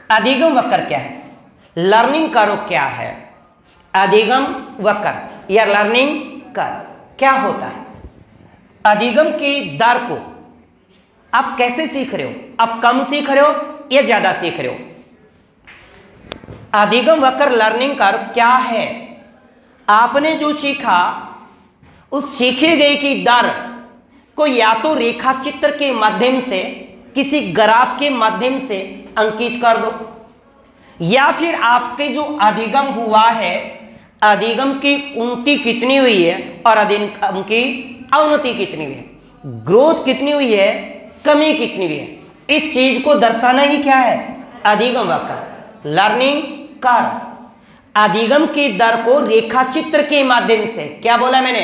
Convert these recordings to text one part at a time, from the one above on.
अधिगम वक्र क्या है, लर्निंग कर्व क्या है, अधिगम वक्र या लर्निंग कर्व क्या होता है। अधिगम की दर को आप कैसे सीख रहे हो, आप कम सीख रहे हो या ज्यादा सीख रहे हो। अधिगम वक्र लर्निंग कर्व क्या है, आपने जो सीखा उस सीखे गए की दर को या तो रेखा चित्र के माध्यम से, किसी ग्राफ के माध्यम से अंकित कर दो, या फिर आपके जो अधिगम हुआ है, अधिगम की उन्नति कितनी हुई है और अधिगम की अवनति कितनी हुई है, ग्रोथ कितनी हुई है, कमी कितनी हुई है, इस चीज को दर्शाना ही क्या है, अधिगम वक्र, लर्निंग कर्व। अधिगम की दर को रेखा चित्र के माध्यम से, क्या बोला मैंने,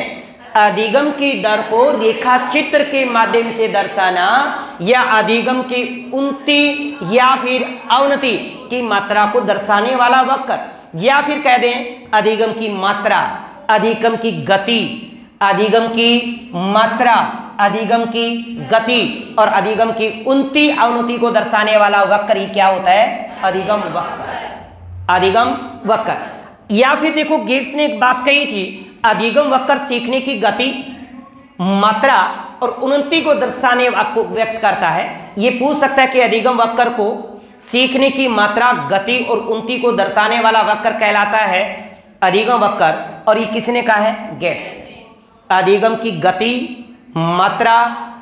अधिगम की दर को रेखा चित्र के माध्यम से दर्शाना, या अधिगम की उन्नति या फिर अवनति की मात्रा को दर्शाने वाला वक्र, या फिर कह दें अधिगम की मात्रा, अधिगम की गति, अधिगम की मात्रा, अधिगम की गति और अधिगम की उन्नति अवनति को दर्शाने वाला वक्र ही क्या होता है, अधिगम वक्र, अधिगम वक्र। या फिर देखो गेट्स ने एक बात कही थी, अधिगम वक्र सीखने की गति, मात्रा और उन्नति को दर्शाने को व्यक्त करता है। ये पूछ सकता है कि अधिगम वक्र को सीखने की मात्रा, गति और उन्नति को दर्शाने वाला वक्र कहलाता है अधिगम वक्र, और ये किसने कहा है, गेट्स। अधिगम की गति, मात्रा,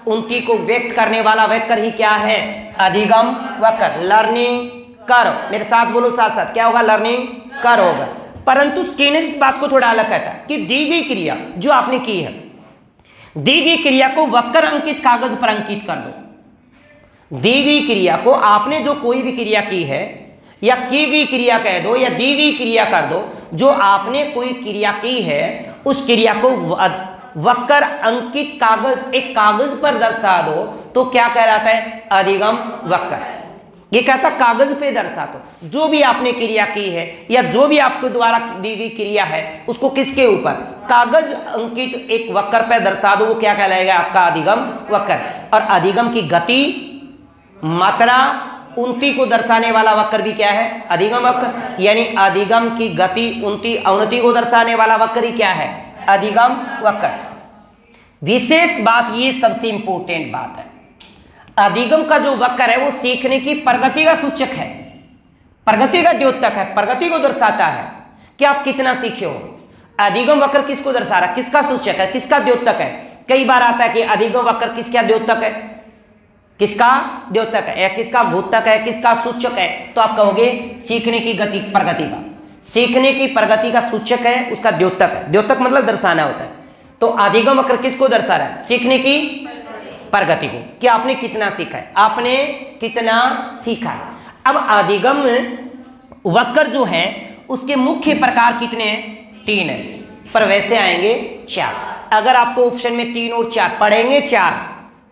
उन्नति को व्यक्त करने वाला वक्र ही क्या है, अधिगम वक्र, लर्निंग कर्व। मेरे साथ बोलो, साथ साथ क्या होगा, लर्निंग कर्व होगा। परंतु स्किनर इस बात को थोड़ा अलग कहता है कि दी गई क्रिया जो आपने की है, दी गई क्रिया को वक्र अंकित कागज पर अंकित कर दो। दी गई क्रिया को, आपने जो कोई भी क्रिया की है, या की गई क्रिया कह दो या दी गई क्रिया कर दो, जो आपने कोई क्रिया की है उस क्रिया को वक्र अंकित कागज, एक कागज पर दर्शा दो, तो क्या कहलाता है, अधिगम वक्र। ये कहता कागज पे दर्शा दो, जो भी आपने क्रिया की है या जो भी आपके द्वारा दी गई क्रिया है उसको किसके ऊपर, कागज अंकित एक वक्र पे दर्शा दो, वो क्या कहलाएगा, आपका अधिगम वक्र। और अधिगम की गति, मात्रा, उन्नति को दर्शाने वाला वक्र भी क्या है, अधिगम वक्र। यानी अधिगम की गति, उन्नति, अवनति को दर्शाने वाला वक्र ही क्या है, अधिगम वक्र। विशेष बात, ये सबसे इंपॉर्टेंट बात है, अधिगम का जो वक्र है वो सीखने की प्रगति का सूचक है, प्रगति का द्योतक है, प्रगति को दर्शाता है कि आप कितना सीखे हो। अधिगम वक्र किसको दर्शा रहा है, किसका सूचक है, किसका द्योतक है। कई बार आता है कि अधिगम वक्र किसका द्योतक है, किसका द्योतक है, या किसका भूतक है, किसका सूचक है, तो आप कहोगे सीखने की गति, प्रगति का, सीखने की प्रगति का सूचक है, उसका द्योतक है। द्योतक मतलब दर्शाना होता है। तो अधिगम वक्र किसको दर्शा रहा है, सीखने की प्रगति को, कि आपने कितना सीखा है, आपने कितना सीखा है। अब अधिगम वक्र जो है उसके मुख्य प्रकार कितने हैं, 3 है, पर वैसे आएंगे 4। अगर आपको ऑप्शन में 3 और 4 पढ़ेंगे, 4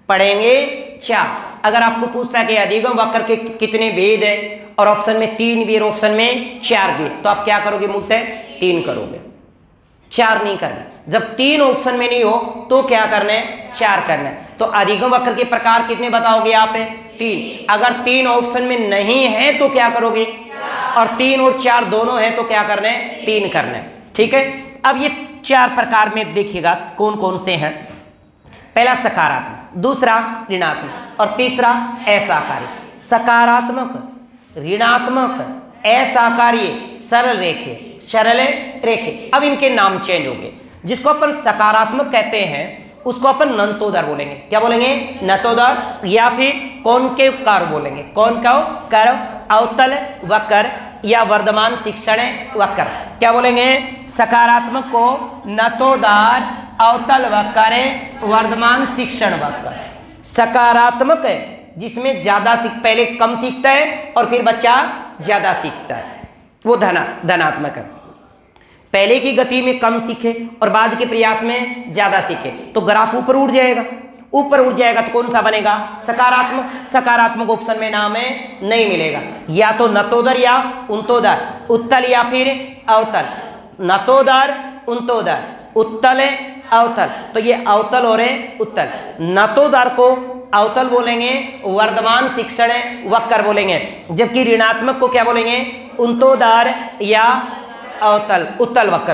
पढ़ेंगे, 4। अगर आपको पूछता है कि अधिगम वक्र के कितने भेद है और ऑप्शन में 3 भी और ऑप्शन में 4 भी, तो आप क्या करोगे, मूलतः 3 करोगे, 4 नहीं करना। जब 3 ऑप्शन में नहीं हो तो क्या करना है, 4 करना है। तो अधिगम वक्र के प्रकार कितने बताओगे आप, 3। अगर 3 ऑप्शन में नहीं है तो क्या करोगे, और 3 और 4 दोनों है तो क्या करना है, 3 करना है। ठीक है। अब ये 4 प्रकार में देखिएगा कौन कौन से हैं। पहला सकारात्मक, दूसरा ऋणात्मक और तीसरा असाकारी। सकारात्मक, ऋणात्मक, असाकारी, सरल रेखे, सरल रेखे। अब इनके नाम चेंज हो गए। जिसको अपन सकारात्मक कहते हैं उसको अपन नंतोदर बोलेंगे। क्या बोलेंगे, नतोदर, या फिर कॉनकेव कर्व बोलेंगे। कॉनकेव कर्व, अवतल वक्र या वर्धमान शिक्षण वक्र। क्या बोलेंगे, सकारात्मक को नतोदर, अवतल वक्र, वर्धमान शिक्षण वक्र। सकारात्मक है जिसमें ज्यादा पहले कम सीखता है और फिर बच्चा ज्यादा सीखता है, वो धनात्मक है। पहले की गति में कम सीखे और बाद के प्रयास में ज्यादा सीखे तो ग्राफ ऊपर उठ जाएगा। ऊपर उठ जाएगा तो कौन सा बनेगा, सकारात्मक। सकारात्मक ऑप्शन में नाम है नहीं मिलेगा, या तो नतोदर या उन्तोदर, उत्तल या फिर अवतल। नतोदर, उन्तोदर, उत्तल, अवतल। तो ये अवतल और उत्तल। नतोदर को अवतल बोलेंगे, वर्धमान शिक्षण वक्र बोलेंगे, जबकि ऋणात्मक को क्या बोलेंगे? उंतोदर या अवतल उत्तल वक्र।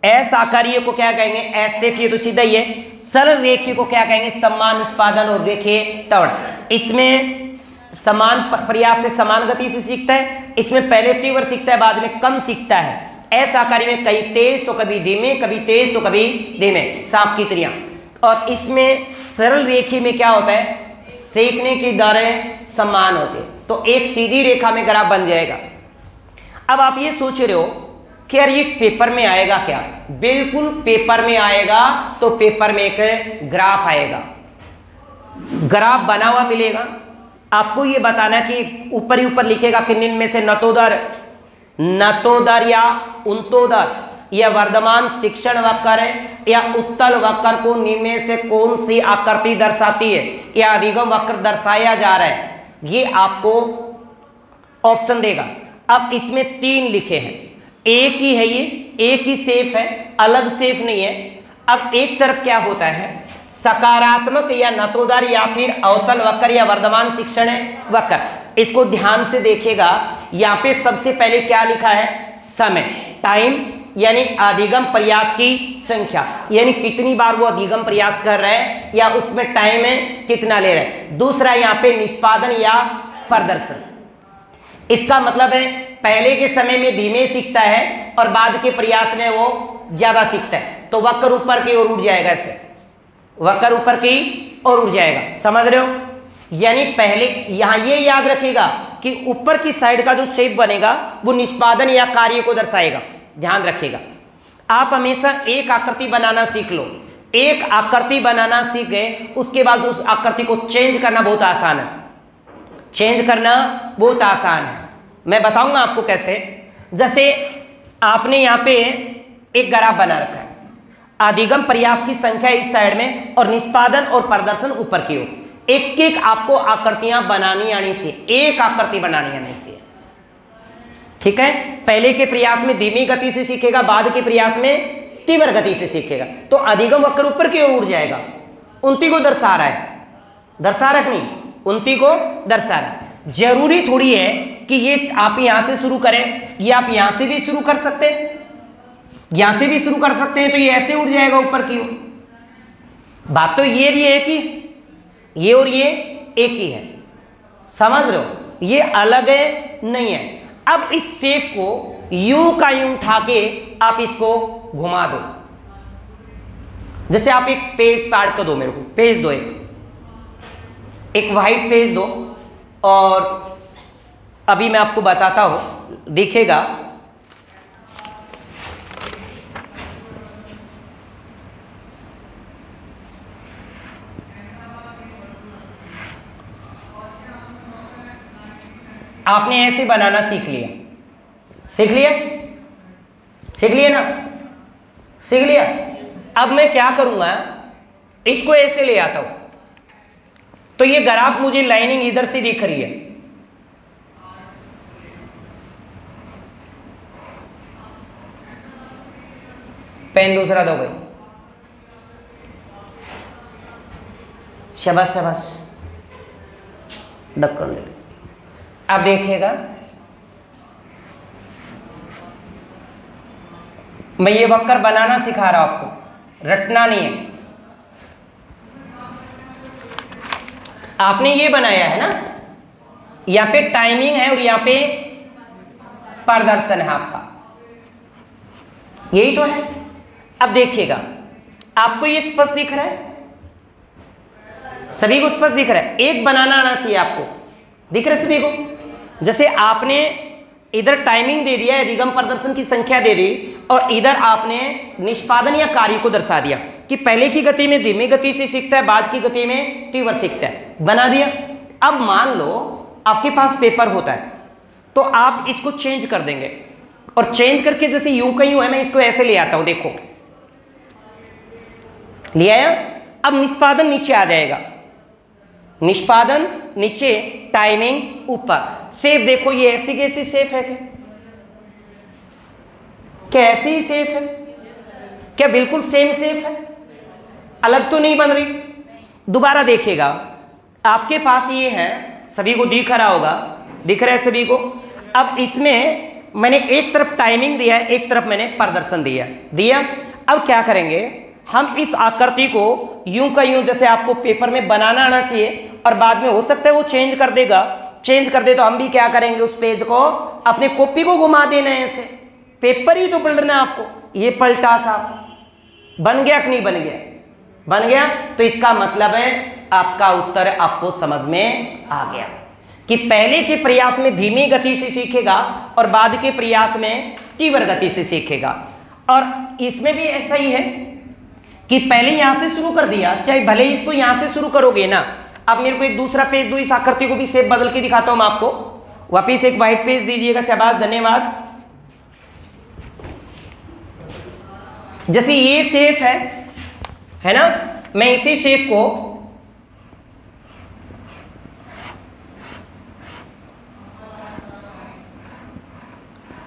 असाकारीय को क्या कहेंगे? एसएफ, ये तो सीधा ही है। सरल रेखीय को क्या कहेंगे? समान निष्पादन और रेखीय त्वरण। इसमें समान प्रयास से समान गति से सीखता है, इसमें पहले तीव्र सीखता है, बाद में कम सीखता है। असाकारी में कभी तेज तो कभी धीमे, कभी तेज तो कभी धीमे, सांप की तरह। और इसमें सरल रेखीय में क्या होता है? सीखने की दरें समान होती है, तो एक सीधी रेखा में ग्राफ बन जाएगा। अब आप ये सोच रहे हो कि यार ये पेपर में आएगा क्या? बिल्कुल पेपर में आएगा। तो पेपर में एक ग्राफ आएगा, ग्राफ बना हुआ मिलेगा। आपको ये बताना कि ऊपर ही ऊपर लिखेगा कि निम्न में से नतोदर या उंतोदर या वर्धमान शिक्षण वक्र या उत्तल वक्र को निम्न में से कौन सी आकृति दर्शाती है या अधिगम वक्र दर्शाया जा रहा है, ये आपको ऑप्शन देगा। अब इसमें 3 लिखे हैं, एक ही है, ये एक ही सेफ है, अलग सेफ नहीं है। अब एक तरफ क्या होता है? सकारात्मक या नतोदर या फिर अवतल वक्र या वर्धमान शिक्षण वक्र। इसको ध्यान से देखिएगा, यहाँ पे सबसे पहले क्या लिखा है? समय, टाइम, यानी अधिगम प्रयास की संख्या, यानी कितनी बार वो अधिगम प्रयास कर रहा है या उसमें टाइम है कितना ले रहा है। दूसरा यहाँ पे निष्पादन या प्रदर्शन। इसका मतलब है पहले के समय में धीमे सीखता है और बाद के प्रयास में वो ज्यादा सीखता है, तो वक्र ऊपर की ओर उठ जाएगा, ऐसे वक्र ऊपर की ओर उठ जाएगा। समझ रहे हो? यानी पहले यहां ये याद रखिएगा कि ऊपर की साइड का जो शेप बनेगा वो निष्पादन या कार्य को दर्शाएगा। ध्यान रखिएगा, आप हमेशा एक आकृति बनाना सीख लो। एक आकृति बनाना सीख गए, उसके बाद उस आकृति को चेंज करना बहुत आसान है। चेंज करना बहुत आसान है, मैं बताऊंगा आपको कैसे। जैसे आपने यहाँ पे एक ग्राफ बना रखा है, अधिगम प्रयास की संख्या इस साइड में और निष्पादन और प्रदर्शन ऊपर की ओर। एक एक आपको आकृतियां बनानी आनी चाहिए, एक आकृति बनानी आनी चाहिए, ठीक है? पहले के प्रयास में धीमी गति से सीखेगा, बाद के प्रयास में तीव्र गति से सीखेगा, तो अधिगम वक्र ऊपर की ओर उठ जाएगा। उनती को दर्शा रहा है, दर्शा रहा नहीं, उनती को दर्शा रहा है। जरूरी थोड़ी है कि ये आप यहां से शुरू करें, ये आप यहां से भी शुरू कर सकते हैं, यहां से भी शुरू कर सकते हैं, तो ये ऐसे उठ जाएगा ऊपर की ओर। बात तो ये भी है कि ये और ये एक ही है, समझ रहे हो? ये अलग है, नहीं है। अब इस शेप को यूं का यूं उठा के आप इसको घुमा दो। जैसे आप एक पेज काट कर दो, मेरे को पेज दो, एक व्हाइट पेज दो, और अभी मैं आपको बताता हूं, दिखेगा। आपने ऐसे बनाना सीख लिया, सीख लिया, सीख लिया ना, सीख लिया। अब मैं क्या करूंगा, इसको ऐसे ले आता हूं, तो ये ग्राफ मुझे लाइनिंग इधर से दिख रही है, पेन दूसरा दो भाई, शाबाश शाबाश, ढक्कन दे। अब देखिएगा, मैं ये वक्र बनाना सिखा रहा हूं आपको, रटना नहीं है। आपने ये बनाया है ना, यहां पे टाइमिंग है और यहां पे प्रदर्शन है आपका, यही तो है। अब देखिएगा, आपको ये स्पष्ट दिख रहा है, सभी को स्पष्ट दिख रहा है। एक बनाना आना चाहिए आपको, दिख रहा है सभी को? जैसे आपने इधर टाइमिंग दे दिया है, अधिगम प्रदर्शन की संख्या दे दी, और इधर आपने निष्पादन या कार्य को दर्शा दिया कि पहले की गति में धीमी गति से सीखता है, बाद की गति में तीव्र सीखता है, बना दिया। अब मान लो आपके पास पेपर होता है, तो आप इसको चेंज कर देंगे, और चेंज करके जैसे यूं का यूं है, मैं इसको ऐसे ले आता हूं, देखो ले आया। अब निष्पादन नीचे आ जाएगा, निष्पादन नीचे, टाइमिंग ऊपर, सेफ देखो ये ऐसी कैसी सेफ है, क्या ऐसी ही सेफ है? क्या बिल्कुल सेम सेफ है? अलग तो नहीं बन रही? दोबारा देखिएगा, आपके पास ये है, सभी को दिख रहा होगा, दिख रहा है सभी को। अब इसमें मैंने एक तरफ टाइमिंग दिया है, एक तरफ मैंने प्रदर्शन दिया। अब क्या करेंगे, हम इस आकृति को यूं का यूं जैसे आपको पेपर में बनाना आना चाहिए, और बाद में हो सकता है वो चेंज कर देगा, चेंज कर दे तो हम भी क्या करेंगे, उस पेज को अपने कॉपी को घुमा देना है ऐसे, पेपर ही तो पलटना है आपको। ये पलटा साहब, बन गया कि नहीं बन गया? बन गया। तो इसका मतलब है आपका उत्तर आपको समझ में आ गया कि पहले के प्रयास में धीमी गति से सीखेगा और बाद के प्रयास में तीव्र गति से सीखेगा। और इसमें भी ऐसा ही है कि पहले यहां से शुरू कर दिया, चाहे भले ही इसको यहां से शुरू करोगे ना। अब मेरे को एक दूसरा पेज दो, इस आकृति को भी शेप बदल के दिखाता हूं मैं आपको। वापिस एक व्हाइट पेज दीजिएगा, शाबाश, धन्यवाद। जैसे ये शेप है ना, मैं इसी शेप को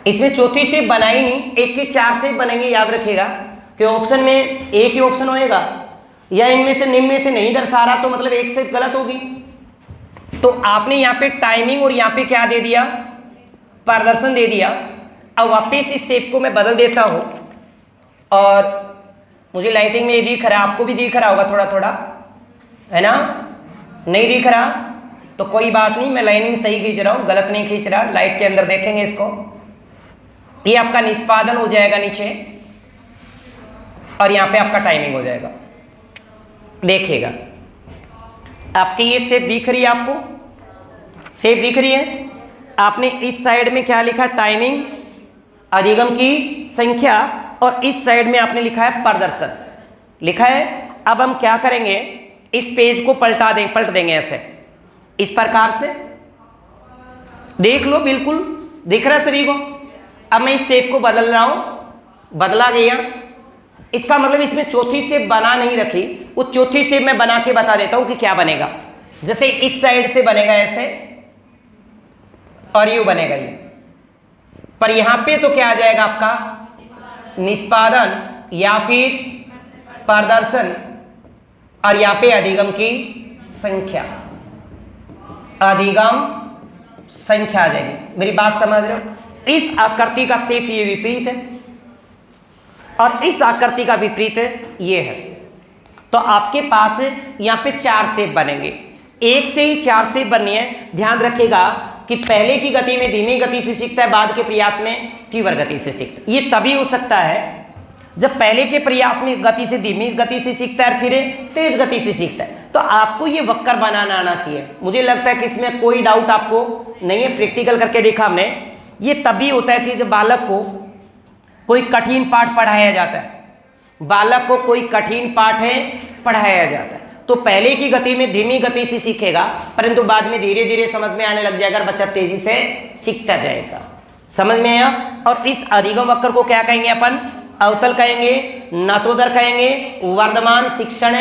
इसमें चौथी शेप बनाई नहीं, एक के 4 शेप बनेंगे, याद रखिएगा कि ऑप्शन में एक ही ऑप्शन होएगा, या इनमें से निम्न में से नहीं दर्शा रहा तो मतलब एक शेप गलत होगी। तो आपने यहाँ पे टाइमिंग और यहाँ पे क्या दे दिया, प्रदर्शन दे दिया। अब वापस इस शेप को मैं बदल देता हूँ, और मुझे लाइटिंग में ये दिख रहा है, आपको भी दिख रहा होगा थोड़ा थोड़ा, है ना? नहीं दिख रहा तो कोई बात नहीं, मैं लाइनिंग सही खींच रहा हूँ, गलत नहीं खींच रहा। लाइट के अंदर देखेंगे इसको, ये आपका निष्पादन हो जाएगा नीचे, और यहाँ पे आपका टाइमिंग हो जाएगा। देखिएगा आपकी ये शेप दिख रही है, आपको शेप दिख रही है। आपने इस साइड में क्या लिखा, टाइमिंग, अधिगम की संख्या, और इस साइड में आपने लिखा है प्रदर्शन, लिखा है। अब हम क्या करेंगे, इस पेज को पलट देंगे ऐसे, इस प्रकार से, देख लो, बिल्कुल दिख रहा है सभी को। अब मैं इस शेप को बदल रहा हूं, बदला गया। इसका मतलब इसमें चौथी शेप बना नहीं रखी, वो चौथी शेप मैं बना के बता देता हूं कि क्या बनेगा। जैसे इस साइड से बनेगा ऐसे, और यूं बनेगा ये, पर यहां पे तो क्या आ जाएगा आपका निष्पादन या फिर प्रदर्शन, और यहां पे अधिगम की संख्या, अधिगम संख्या आ जाएगी। मेरी बात समझ रहे हो? इस आकृति का शेप ये विपरीत है, और इस आकृति का विपरीत ये है। तो आपके पास यहां पे 4 शेप बनेंगे, एक से ही 4 शेप बननी है। ध्यान रखिएगा कि पहले की गति में धीमी गति से सीखता है, बाद के प्रयास में तीव्र गति से सीखता है। ये तभी हो सकता है जब पहले के प्रयास में गति से धीमी गति से सीखता है, फिर तेज गति से सीखता है। तो आपको ये वक्र बनाना आना चाहिए। मुझे लगता है कि इसमें कोई डाउट आपको नहीं है, प्रैक्टिकल करके देखा हमने। ये तभी होता है कि जब बालक को कोई कठिन पाठ पढ़ाया जाता है, बालक को कोई कठिन पाठ है पढ़ाया जाता है, तो पहले की गति में धीमी गति से सीखेगा, परंतु बाद में धीरे धीरे समझ में आने लग जाएगा, बच्चा तेजी से सीखता जाएगा। समझ में आया? और इस अधिगम वक्र को क्या कहेंगे अपन? अवतल कहेंगे, नतोदर कहेंगे, वर्धमान शिक्षण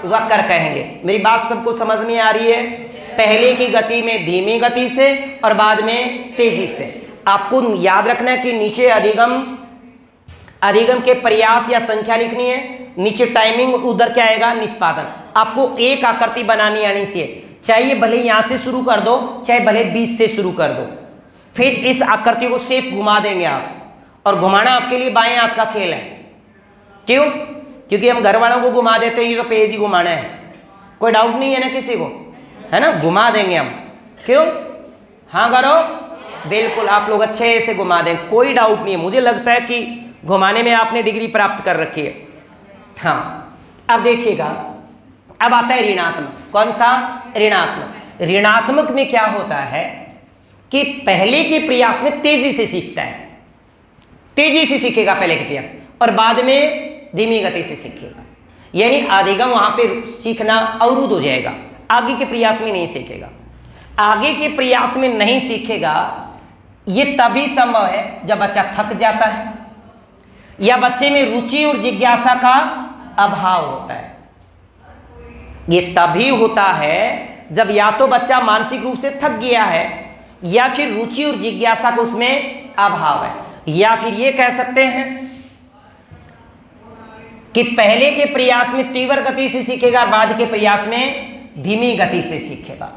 वक्र कहेंगे। मेरी बात सबको समझ में आ रही है? पहले की गति में धीमी गति से और बाद में तेजी से। आपको याद रखना है कि नीचे अधिगम के प्रयास या संख्या लिखनी है, नीचे टाइमिंग, उधर क्या आएगा? निष्पादन। आपको एक आकृति बनानी आनी चाहिए, चाहे भले यहां से शुरू कर दो, चाहे भले 20 से शुरू कर दो। फिर इस आकृति को सिर्फ घुमा देंगे आप, और घुमाना आपके लिए बाएं हाथ का खेल है। क्यों? क्योंकि हम घर वालों को घुमा देते हैं, ये तो पेज ही घुमाना है, कोई डाउट नहीं है ना किसी को, है ना? घुमा देंगे हम। क्यों? हाँ करो, बिल्कुल, आप लोग अच्छे से घुमा दें, कोई डाउट नहीं है। मुझे लगता है कि घुमाने में आपने डिग्री प्राप्त कर रखी है। हाँ, अब देखिएगा, अब आता है ऋणात्मक। कौन सा? ऋणात्मक। ऋणात्मक में क्या होता है कि पहले के प्रयास में तेजी से सीखता है, तेजी से सीखेगा पहले के प्रयास, और बाद में धीमी गति से सीखेगा। यानी अधिगम वहां पे सीखना अवरुद्ध हो जाएगा, आगे के प्रयास में नहीं सीखेगा। आगे के प्रयास में नहीं सीखेगा, ये तभी संभव है जब बच्चा थक जाता है या बच्चे में रुचि और जिज्ञासा का अभाव होता है। ये तभी होता है जब या तो बच्चा मानसिक रूप से थक गया है, या फिर रुचि और जिज्ञासा का उसमें अभाव है, या फिर ये कह सकते हैं कि पहले के प्रयास में तीव्र गति से सीखेगा, बाद के प्रयास में धीमी गति से सीखेगा।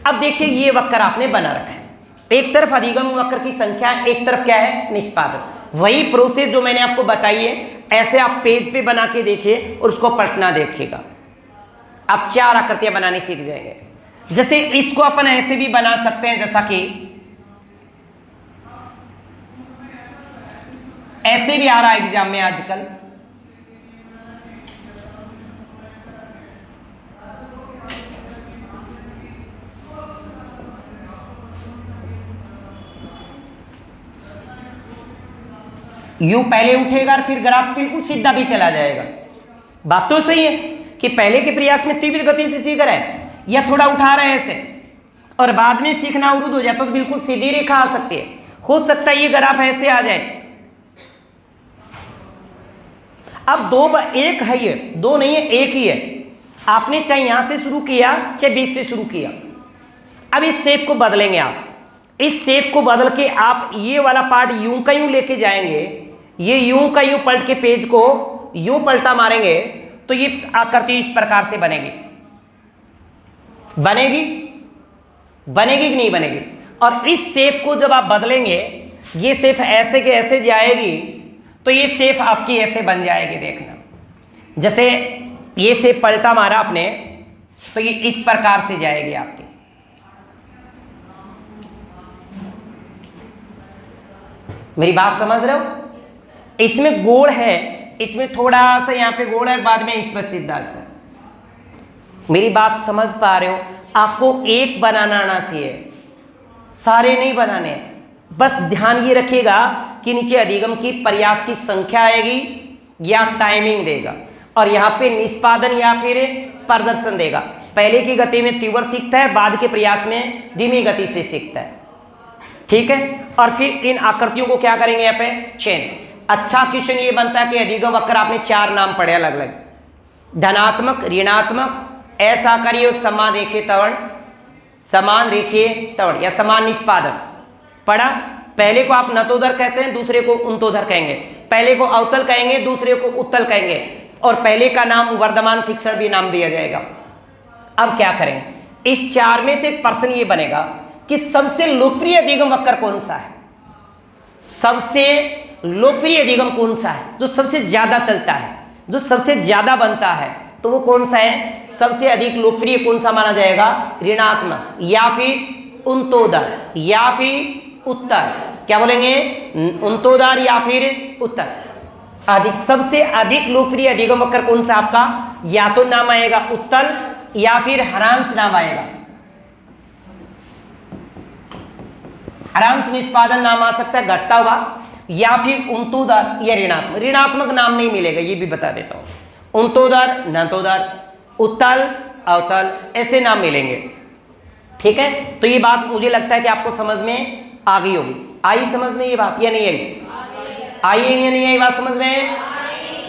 अब देखिए ये वक्र आपने बना रखा है, एक तरफ अधिगम वक्र की संख्या, एक तरफ क्या है, निष्पादन। वही प्रोसेस जो मैंने आपको बताई है, ऐसे आप पेज पे बना के देखिए और उसको पलटना देखिएगा, आप 4 आकृतियां बनाने सीख जाएंगे। जैसे इसको अपन ऐसे भी बना सकते हैं, जैसा कि ऐसे भी आ रहा है एग्जाम में आजकल। यू पहले उठेगा और फिर ग्राफ बिल्कुल सीधा भी चला जाएगा। बात तो सही है कि पहले के प्रयास में तीव्र गति से सीख रहा है या थोड़ा उठा रहा है ऐसे, और बाद में सीखना अवरुद्ध हो जाता तो बिल्कुल सीधी रेखा आ सकती है। हो सकता है ये ग्राफ ऐसे आ जाए। अब एक है, ये 2 नहीं है, एक ही है। आपने चाहे यहां से शुरू किया चाहे बीच से शुरू किया। अब इस शेप को बदलेंगे आप, इस शेप को बदल के आप ये वाला पार्ट यूं का यूं लेके जाएंगे, ये यूं का यूं पलट के पेज को यूं पलटा मारेंगे तो ये आकृति इस प्रकार से बनेगी। बनेगी कि नहीं बनेगी? और इस शेप को जब आप बदलेंगे, ये शेप ऐसे के ऐसे जाएगी तो ये शेप आपकी ऐसे बन जाएगी। देखना, जैसे ये शेप पलटा मारा आपने तो ये इस प्रकार से जाएगी आपकी। मेरी बात समझ रहे हो? इसमें गोल है, इसमें थोड़ा सा यहाँ पे गोल है, बाद में इस पर सीधा सा। मेरी बात समझ पा रहे हो? आपको एक बनाना आना चाहिए, सारे नहीं बनाने। बस ध्यान ये रखिएगा कि नीचे अधिगम की प्रयास की संख्या आएगी या टाइमिंग देगा, और यहाँ पे निष्पादन या फिर प्रदर्शन देगा। पहले की गति में तीव्र सीखता है, बाद के प्रयास में धीमी गति से सीखता है। ठीक है, और फिर इन आकृतियों को क्या करेंगे यहाँ पे, चेन। अच्छा क्वेश्चन ये बनता है कि अधिगम वक्र आपने 4 नाम पढ़े अलग अलग, धनात्मक, ऋणात्मक, असाकारीय और समान रेखीय त्वरण, समान रेखीय त्वरण या समान निष्पादन पढ़ा। पहले को आप नतोदर कहते हैं, दूसरे को उन्तोदर कहेंगे। पहले को अवतल कहेंगे, दूसरे को उत्तल कहेंगे, और पहले का नाम वर्धमान शिक्षण भी नाम दिया जाएगा। अब क्या करेंगे, इस 4 में से एक प्रश्न ये बनेगा कि सबसे लोकप्रिय अधिगम वक्र कौन सा है। सबसे लोकप्रिय अधिगम कौन सा है, जो सबसे ज्यादा चलता है, जो सबसे ज्यादा बनता है, तो वो कौन सा है? सबसे अधिक लोकप्रिय कौन सा माना जाएगा? ऋणात्मक या फिर उन्तोदर या फिर उत्तर। क्या बोलेंगे? उन्तोदर या फिर उत्तर। अधिक, सबसे अधिक लोकप्रिय अधिगम वक्र कौन सा आपका? या तो नाम आएगा उत्तल या फिर हरांश नाम आएगा। हरांश निष्पादन नाम आ सकता है घटता हुआ, या फिर उन्तोदर या ऋणात्मक। ऋणात्मक नाम नहीं मिलेगा, ये भी बता देता हूं। उन्तोदर, नतोदर, उत्तल, अवतल, ऐसे नाम मिलेंगे। ठीक है, तो ये बात मुझे लगता है कि आपको समझ में आ गई होगी। आई समझ में ये बात या नहीं आई? आई या नहीं आई बात समझ में?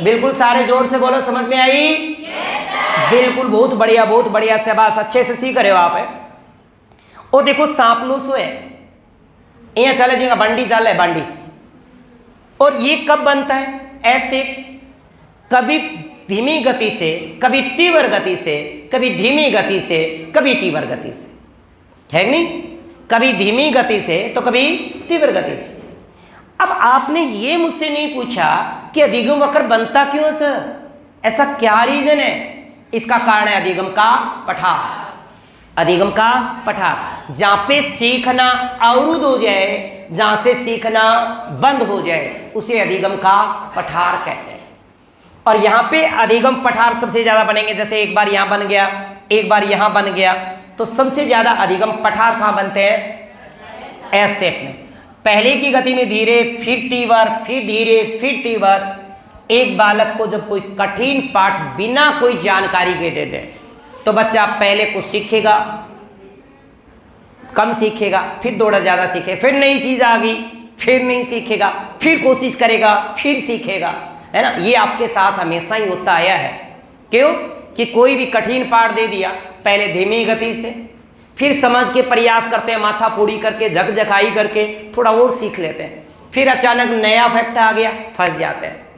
बिल्कुल, सारे जोर से बोलो, समझ में आई? बिल्कुल, बहुत बढ़िया, बहुत बढ़िया, शाबाश, अच्छे से सीख रहे हो आप है। और देखो सांपलूसो है, यहाँ चले जाएगा बंडी चाल है बंडी। और ये कब बनता है? ऐसे कभी धीमी गति से, कभी तीव्र गति से, कभी धीमी गति से, कभी तीव्र गति से, है कि नहीं? कभी धीमी गति से तो कभी तीव्र गति से। अब आपने ये मुझसे नहीं पूछा कि अधिगम वक्र बनता क्यों है सर, ऐसा क्या रीजन है? इसका कारण है अधिगम का पठार। अधिगम का पठार, जहां पे सीखना अवरुद्ध हो जाए, जहां से सीखना बंद हो जाए, उसे अधिगम का पठार कहते हैं। और यहां पे अधिगम पठार सबसे ज्यादा बनेंगे। जैसे एक बार यहां बन गया, एक बार यहां बन गया, तो सबसे ज्यादा अधिगम पठार कहां बनते हैं? एस शेप में। पहले की गति में धीरे, फिर तीव्र, फिर धीरे, फिर तीव्र। एक बालक को जब कोई कठिन पाठ बिना कोई जानकारी के दे दे तो बच्चा पहले को सीखेगा, कम सीखेगा, फिर थोड़ा ज्यादा सीखे, फिर नई चीज आ गई, फिर नहीं सीखेगा, फिर कोशिश करेगा, फिर सीखेगा, है ना? ये आपके साथ हमेशा ही होता आया है। क्यों? कि कोई भी कठिन पाठ दे दिया, पहले धीमी गति से, फिर समझ के प्रयास करते हैं, माथा फोड़ी करके, झकझकाई करके थोड़ा और सीख लेते हैं, फिर अचानक नया फैक्ट आ गया, फंस जाते हैं।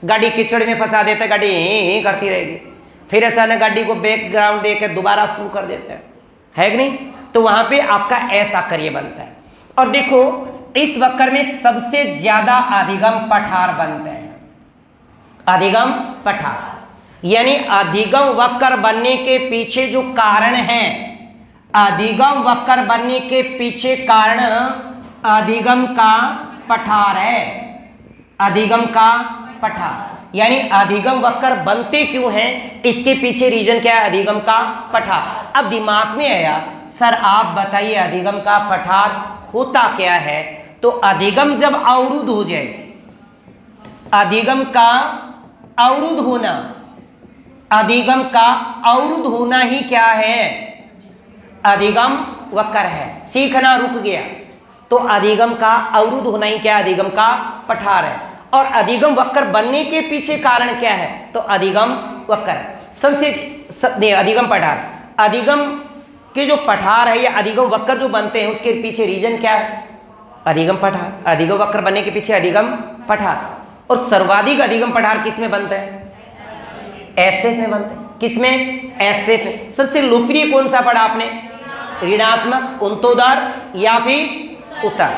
गाड़ी कीचड़ में फंसा देते, गाड़ी ही करती रहेगी, फिर अचानक गाड़ी को बैकग्राउंड देकर दोबारा शुरू कर देते हैं, है कि नहीं? तो वहां पे आपका ऐसा कार्य बनता है। और देखो इस वक्र में सबसे ज्यादा अधिगम पठार बनते हैं, अधिगम पठार। यानी अधिगम वक्र बनने के पीछे जो कारण है, अधिगम वक्र बनने के पीछे कारण अधिगम का पठार है, अधिगम का पठार। यानी अधिगम वक्र बनते क्यों हैं, इसके पीछे रीजन क्या है, अधिगम का पठार। अब दिमाग में आया सर आप बताइए अधिगम का पठार होता क्या है? तो अधिगम जब अवरुद्ध हो जाए, अधिगम का अवरुद्ध होना, अधिगम का अवरुद्ध होना ही क्या है, अधिगम वक्र है। सीखना रुक गया तो अधिगम का अवरुद्ध होना ही क्या, अधिगम का पठार है। और अधिगम वक्र बनने के पीछे कारण क्या है, तो अधिगम वक्र है। सबसे अधिगम पठार, अधिगम के जो पठार है या अधिगम वक्र जो बनते हैं उसके पीछे रीजन क्या है, अधिगम पठार। अधिगम वक्र बनने के पीछे अधिगम पठार। और सर्वाधिक अधिगम पठार किस में बनते हैं, एसएफ में बनते हैं। किस में, एसएफ में। सबसे लोकप्रिय कौन सा पढ़ा आपने, ऋणात्मक, उन्तोदर या फिर उत्तर।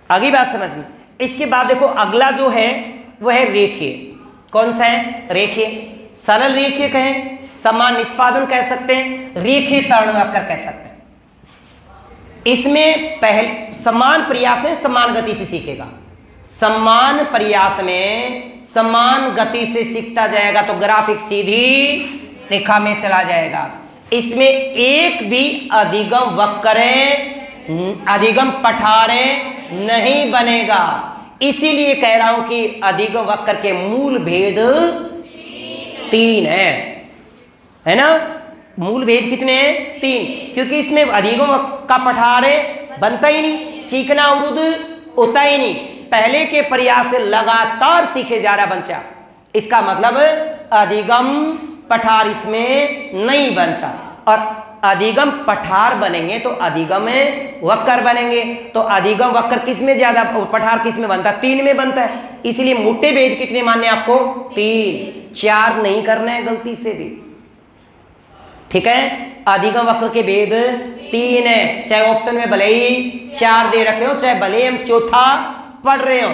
अगली बात समझ में। इसके बाद देखो अगला जो है वह है रेखीय। कौन सा है, रेखीय। सरल रेखीय कहें, समान निष्पादन कह सकते हैं, रेखीय त्वरण वक्र कह सकते हैं। इसमें पहले समान प्रयास में समान गति से सीखेगा, समान प्रयास में समान गति से सीखता जाएगा तो ग्राफिक सीधी रेखा में चला जाएगा। इसमें एक भी अधिगम वक्र, अधिगम पठारे नहीं बनेगा। इसीलिए कह रहा हूं कि अधिगम वक्र के मूल भेद 3 है ना? मूल भेद कितने हैं, 3। क्योंकि इसमें अधिगम का पठारे बनता ही नहीं, सीखना अवरुद्ध होता ही नहीं, पहले के प्रयास से लगातार सीखे जा रहा बच्चा। इसका मतलब अधिगम पठार इसमें नहीं बनता। और अधिगम पठार बनेंगे तो अधिगम वक्र बनेंगे। तो अधिगम वक्र किस में ज्यादा, पठार किस में बनता है, 3 में बनता है। इसलिए मोटे भेद कितने मानने आपको, 3, 4 नहीं करने हैं गलती से भी, ठीक है? अधिगम वक्र के भेद 3 है, चाहे ऑप्शन में भले ही 4 दे रखे हो, चाहे भले हम चौथा पढ़ रहे हो।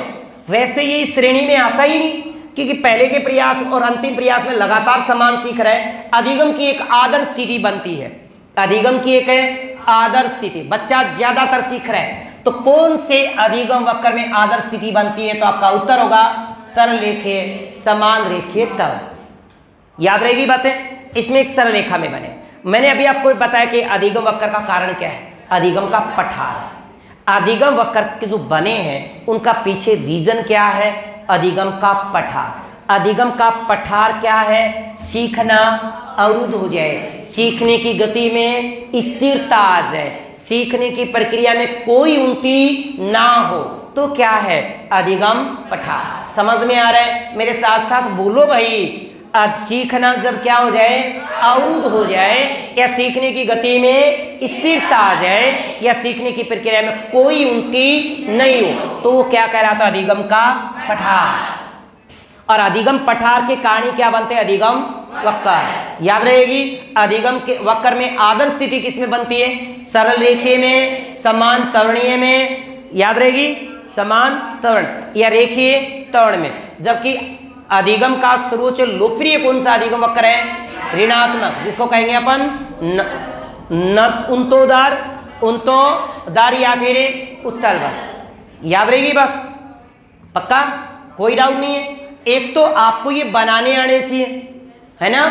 वैसे ये इस श्रेणी में आता ही नहीं, क्योंकि पहले के प्रयास और अंतिम प्रयास में लगातार समान सीख रहे हैं। अधिगम की एक आदर्श स्थिति बनती है, अधिगम की एक आदर्श स्थिति, बच्चा ज्यादातर सीख रहा है। तो कौन से अधिगम वक्र में आदर्श स्थिति बनती है, तो आपका उत्तर होगा सरल रेखीय, समान रेखीय तल। याद रहेगी बातें, इसमें एक सरल रेखा में बने। मैंने अभी आपको बताया कि अधिगम वक्र का कारण क्या है, अधिगम का पठार है। अधिगम वक्र के जो बने हैं उनका पीछे रीजन क्या है, अधिगम का पठार। अधिगम का पठार क्या है, सीखना अवरुद्ध हो जाए, सीखने की गति में स्थिरता आ जाए, सीखने की प्रक्रिया में कोई उल्टी ना हो, तो क्या है, अधिगम पठार। समझ में आ रहा है? मेरे साथ साथ बोलो भाई। सीखना जब क्या हो जाए, अवरुद्ध हो जाए, या सीखने की गति में स्थिरता आ जाए, या सीखने की प्रक्रिया में कोई उल्टी नहीं हो, तो वो क्या कहलाता है, अधिगम का पठार। और अधिगम पठार के कारण क्या बनते हैं, अधिगम वक्र। याद रहेगी, अधिगम के वक्र में आदर्श स्थिति किसमें बनती है, सरल रेखीय में, समान त्वरणीय में। याद रहेगी, समान त्वरण या रेखीय त्वरण में। जबकि अधिगम का सर्वोच्च लोकप्रिय कौन सा अधिगम वक्र है, ऋणात्मक, जिसको कहेंगे अपन उन्तोदर या फिर उत्तल वक्र। याद रहेगी बात, पक्का, कोई डाउट नहीं है। एक तो आपको ये बनाने आने चाहिए, है ना?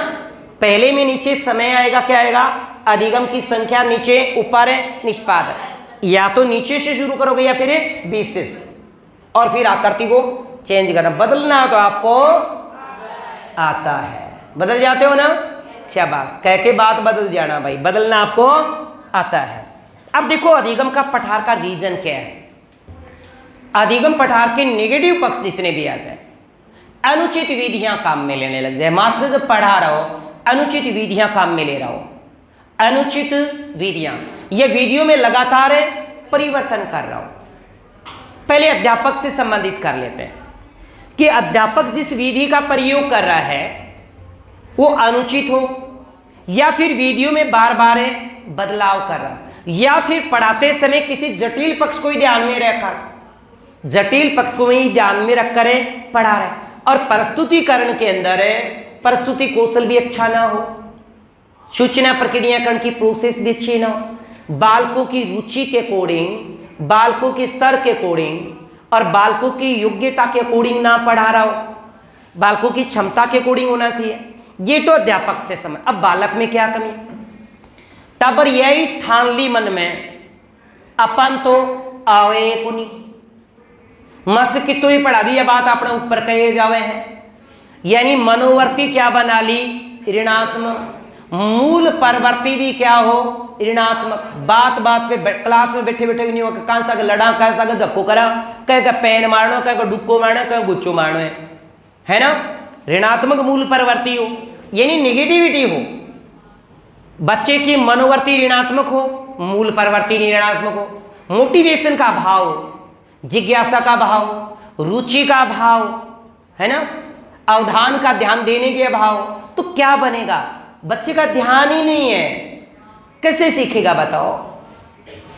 पहले में नीचे समय आएगा, क्या आएगा, अधिगम की संख्या, नीचे ऊपर है निष्पादन। या तो नीचे से शुरू करोगे या फिर 20 से, और फिर आकृति को चेंज करना। बदलना तो आपको आता है, बदल जाते हो ना, शाबाश, कह के बात बदल जाना भाई, बदलना आपको आता है। अब देखो अधिगम का पठार का रीजन क्या है। अधिगम पठार के नेगेटिव पक्ष जितने भी आ जाए, अनुचित विधियां काम में लेने लग जाए। मास्टर जब पढ़ा रहा हो, अनुचित विधियां काम में ले रहा हो, अनुचित विधियां, ये वीडियो में लगातार परिवर्तन कर रहा हो। पहले अध्यापक से संबंधित कर लेते हैं कि अध्यापक जिस विधि का प्रयोग कर रहा है वो अनुचित हो, या फिर वीडियो में बार बार बदलाव कर रहा, या फिर पढ़ाते समय किसी जटिल पक्ष को ही ध्यान में रखकर, जटिल पक्ष को ही ध्यान में रखकर पढ़ा रहे, और प्रस्तुतिकरण के अंदर प्रस्तुति कौशल भी अच्छा ना हो, सूचना प्रक्रियाकरण की प्रोसेस भी अच्छी ना हो, बालकों की रुचि के अकॉर्डिंग, बालकों के स्तर के अकॉर्डिंग और बालकों की योग्यता के अकॉर्डिंग ना पढ़ा रहा हो, बालकों की क्षमता के अकॉर्डिंग होना चाहिए। ये तो अध्यापक से समझ। अब बालक में क्या कमी, तब यही ठान ली मन में अपन तो आवे कुनी, मस्त कितो ही पढ़ा दी, ये बात अपने ऊपर कहे जावे हैं, यानी मनोवर्ती क्या बना ली, ऋणात्मक, मूल परवर्ती भी क्या हो, ऋणात्मक। बात बात पे क्लास में बैठे बैठे नहीं हो, कौन सा लड़ा, कौन सा धक्को करा, कह का पेन मारना, कह का डुक्को मारना, कह गुच्चो मारना है ना, ऋणात्मक मूल परवर्ती हो, यानी नेगेटिविटी हो, बच्चे की मनोवर्ती ऋणात्मक हो, मूल परवर्ती नहीं ऋणात्मक हो, मोटिवेशन का भाव हो, जिज्ञासा का भाव, रुचि का भाव है ना, अवधान का ध्यान देने के अभाव, तो क्या बनेगा, बच्चे का ध्यान ही नहीं है, कैसे सीखेगा बताओ।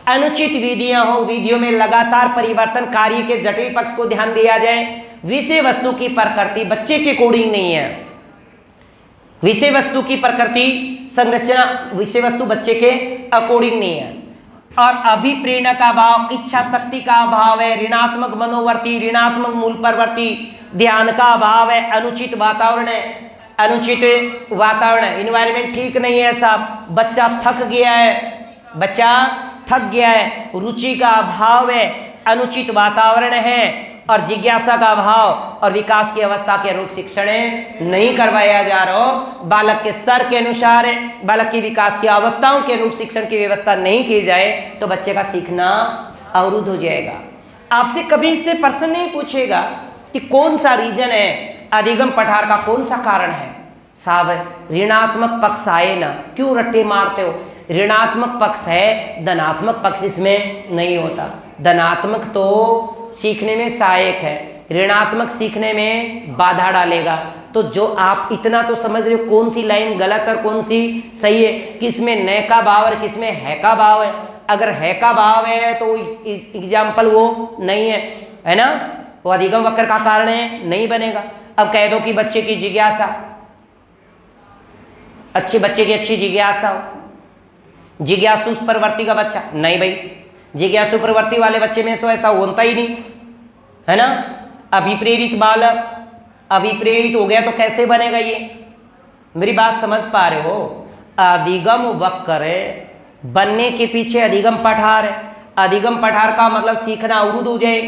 अनुचित विधियां हो, विधियों में लगातार परिवर्तन, कार्य के जटिल पक्ष को ध्यान दिया जाए, विषय वस्तु की प्रकृति बच्चे के अकॉर्डिंग नहीं है, विषय वस्तु की प्रकृति संरचना विषय वस्तु बच्चे के अकॉर्डिंग नहीं है, और अभिप्रेरणा का भाव, इच्छा शक्ति का अभाव है, ऋणात्मक मनोवर्ती, ऋणात्मक मूल परवर्ती, ध्यान का अभाव है, अनुचित वातावरण है, अनुचित वातावरण है, इन्वायरमेंट ठीक नहीं है साहब, बच्चा थक गया है, बच्चा थक गया है, रुचि का अभाव है, अनुचित वातावरण है, और जिज्ञासा का अभाव, और विकास की अवस्था के अनुरूप शिक्षण नहीं करवाया जा रहा हो, बालक के स्तर के अनुसार बालक की विकास की अवस्थाओं के अनुरूप शिक्षण की व्यवस्था नहीं की जाए तो बच्चे का सीखना अवरुद्ध हो जाएगा। आपसे कभी इससे प्रश्न नहीं पूछेगा कि कौन सा रीजन है, अधिगम पठार का कौन सा कारण है, साहब ऋणात्मक पक्ष आए ना, क्यों रट्टे मारते हो, ऋणात्मक पक्ष है, धनात्मक पक्ष इसमें नहीं होता, धनात्मक तो सीखने में सहायक है, ऋणात्मक सीखने में बाधा डालेगा। तो जो आप इतना तो समझ रहे हो कौन सी लाइन गलत और कौन सी सही है, किसमें न का भाव और किसमें है का भाव है, अगर है का भाव है तो एग्जाम्पल वो नहीं है ना, वो अधिगम वक्र का कारण है, नहीं बनेगा। अब कह दो कि बच्चे की जिज्ञासा, अच्छे बच्चे की अच्छी जिज्ञासा हो, जिज्ञासु प्रवृत्ति का बच्चा, नहीं भाई, जिज्ञासु प्रवृत्ति वाले बच्चे में तो ऐसा होता ही नहीं है ना। अभिप्रेरित बालक अभिप्रेरित हो गया तो कैसे बनेगा, ये मेरी बात समझ पा रहे हो। अधिगम वक्र बनने के पीछे अधिगम पठार है, अधिगम पठार का मतलब सीखना अवरुद्ध हो जाए,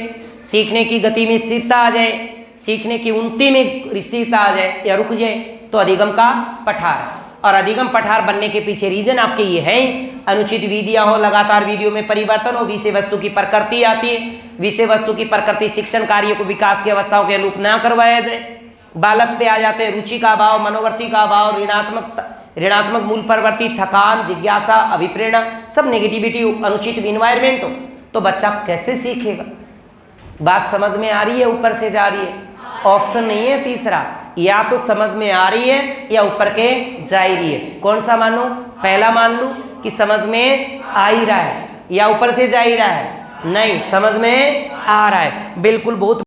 सीखने की गति में स्थिरता आ जाए, सीखने की उन्नति में स्थिरता आ जाए या रुक जाए, तो अधिगम का पठार। और अधिगम पठार बनने के पीछे रीजन आपके ये है, अनुचित विधियां हो, लगातार विधियों में परिवर्तन हो, विषय वस्तु की प्रकृति आती है, विषय वस्तु की प्रकृति शिक्षण कार्य को विकास की अवस्थाओं के अनुरूप न करवाया जाए, बालक पे आ जाते हैं रुचि का अभाव, मनोवर्ती का अभाव, ऋणात्मक मूल प्रवृत्ति, थकान, जिज्ञासा, अभिप्रेरणा, सब नेगेटिविटी, अनुचित इन्वायरमेंट हो, तो बच्चा कैसे सीखेगा। बात समझ में आ रही है, ऊपर से जा रही है, ऑप्शन नहीं है तीसरा, या तो समझ में आ रही है या ऊपर के जा ही रही है। कौन सा मानो, पहला मान लूं कि समझ में आ ही रहा है, या ऊपर से जा ही रहा है, नहीं समझ में आ रहा है, बिल्कुल बहुत